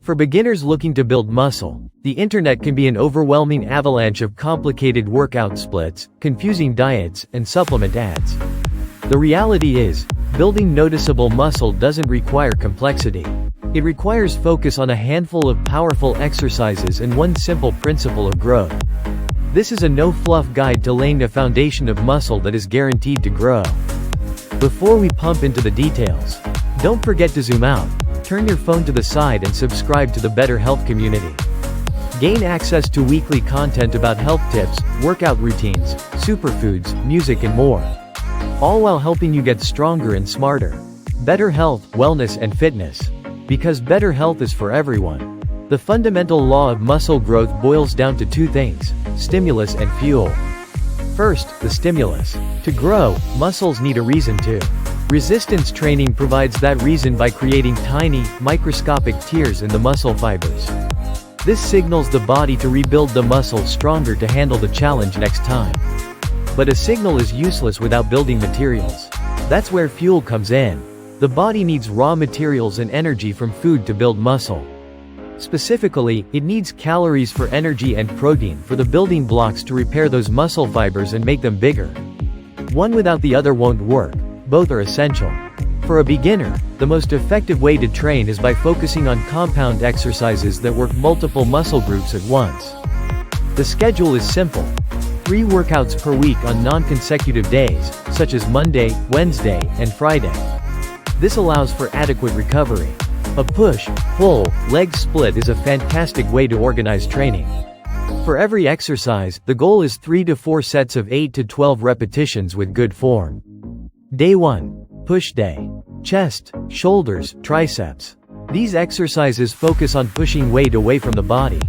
For beginners looking to build muscle, the internet can be an overwhelming avalanche of complicated workout splits, confusing diets, and supplement ads. The reality is, building noticeable muscle doesn't require complexity. It requires focus on a handful of powerful exercises and one simple principle of growth. This is a no-fluff guide to laying a foundation of muscle that is guaranteed to grow. Before we pump into the details, don't forget to zoom out, turn your phone to the side and subscribe to the Better Health community. Gain access to weekly content about health tips, workout routines, superfoods, music and more. All while helping you get stronger and smarter. Better health, wellness and fitness. Because better health is for everyone. The fundamental law of muscle growth boils down to two things: stimulus and fuel. First, the stimulus. To grow, muscles need a reason to. Resistance training provides that reason by creating tiny, microscopic tears in the muscle fibers. This signals the body to rebuild the muscle stronger to handle the challenge next time. But a signal is useless without building materials. That's where fuel comes in. The body needs raw materials and energy from food to build muscle. Specifically, it needs calories for energy and protein for the building blocks to repair those muscle fibers and make them bigger. One without the other won't work. Both are essential. For a beginner, the most effective way to train is by focusing on compound exercises that work multiple muscle groups at once. The schedule is simple. 3 workouts per week on non-consecutive days, such as Monday, Wednesday, and Friday. This allows for adequate recovery. A push-pull leg split is a fantastic way to organize training. For every exercise, the goal is 3 to 4 sets of 8 to 12 repetitions with good form. Day 1. Push day. Chest, shoulders, triceps. These exercises focus on pushing weight away from the body.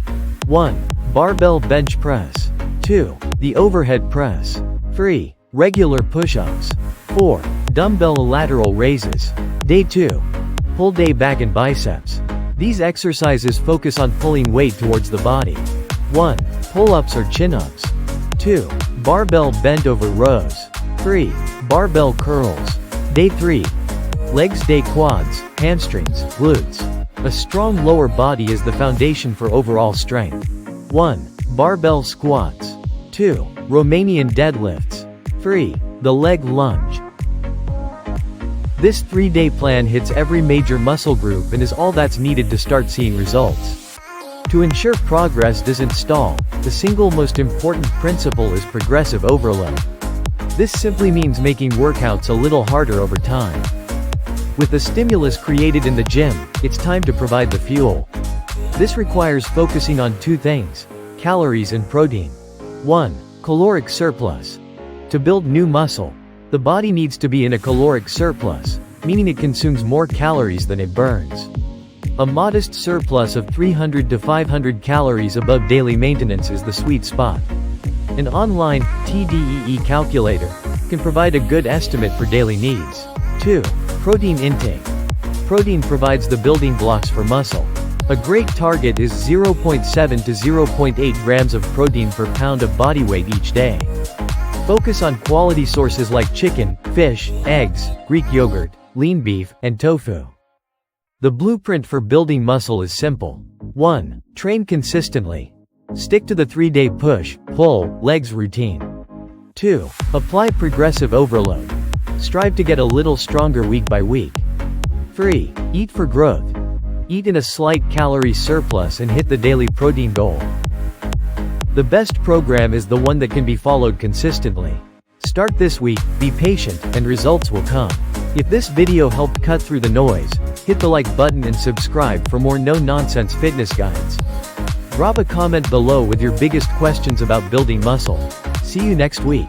1. Barbell bench press. 2. The overhead press. 3. Regular push-ups. 4. Dumbbell lateral raises. Day 2. Pull day back and biceps. These exercises focus on pulling weight towards the body. 1. Pull-ups or chin-ups. 2. Barbell bent over rows. 3. Barbell curls. Day 3. Legs day quads, hamstrings, glutes. A strong lower body is the foundation for overall strength. 1. Barbell squats. 2. Romanian deadlifts. 3. The leg lunge. This 3-day plan hits every major muscle group and is all that's needed to start seeing results. To ensure progress doesn't stall, the single most important principle is progressive overload. This simply means making workouts a little harder over time. With the stimulus created in the gym, it's time to provide the fuel. This requires focusing on 2 things: calories and protein. 1. Caloric surplus. To build new muscle, the body needs to be in a caloric surplus, meaning it consumes more calories than it burns. A modest surplus of 300 to 500 calories above daily maintenance is the sweet spot. An online TDEE calculator can provide a good estimate for daily needs. 2. Protein intake. Protein provides the building blocks for muscle. A great target is 0.7 to 0.8 grams of protein per pound of body weight each day. Focus on quality sources like chicken, fish, eggs, Greek yogurt, lean beef, and tofu. The blueprint for building muscle is simple. 1. Train consistently. Stick to the 3-day push-pull legs routine. 2. Apply progressive overload. Strive to get a little stronger week by week. 3. Eat for growth. Eat in a slight calorie surplus and hit the daily protein goal. The best program is the one that can be followed consistently. Start this week, be patient, and results will come. If this video helped cut through the noise, hit the like button and subscribe for more no-nonsense fitness guides. Drop a comment below with your biggest questions about building muscle. See you next week.